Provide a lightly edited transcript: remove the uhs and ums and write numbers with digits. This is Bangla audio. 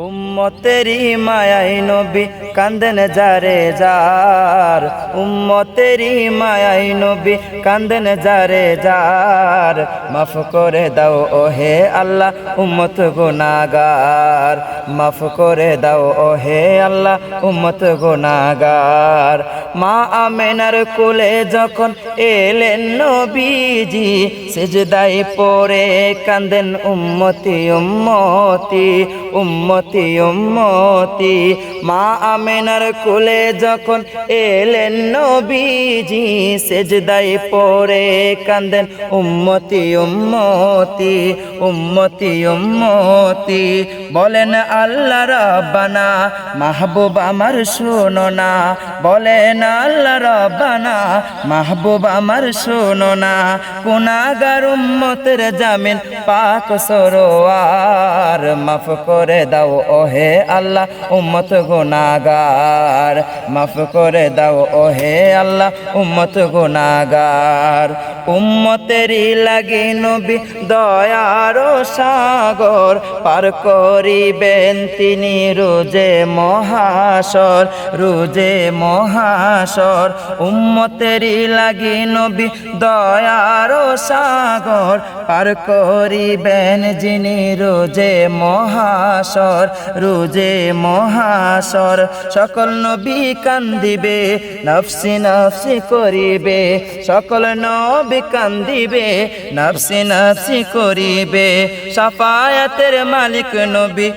উম্মতেরি মায়াই নবী কান্দেন যারে যার, উম্মতেরি মায়াই নবী কান্দেন যারে যার। মাফ করে দাও ওহে আল্লাহ উম্মত গুনাহগার, মাফ করে দাও ওহে আল্লাহ উম্মত গুনাহগার। মা আমেনার কোলে যখন এলেন নবীজি, সিজদায় পড়ে কান্দেন উম্মতি উম্মতি উম্মতি উম্মতি। মা আমেনার কোলে যখন এলেন নবীজি, সিজদায় পড়ে কান্দেন উম্মতি উম্মতি উম্মতি উম্মতি। বলেন আল্লাহ রাব্বানা মাহবুব আমার শোনো না, বলেন আল্লাহ রাব্বানা মাহবুব আমার শোনো না। গুনাহগার উম্মতের জামিন পাক সরোয়ার, মাফ করে দাও ওহে আল্লাহ উম্মত গুনাহগার, মাফ করে দাও ওহে আল্লাহ উম্মত গুনাহগার। উম্মতেরই লাগি নবী দয়ার সাগর, পার করিবেন তিনি রোজে মহাশর, রোজে মহাশর। উম্মতেরই লাগি নবী দয়ার সাগর, পার করিবেন যিনি রোজে মহাশর, রোজে মহাশর। সকল নবী কান্দিবে নফসি নফসি করিবে, সকল নবী কান্দিবে নফসি নফসি করিবে। শাফায়াতের মালিক নবী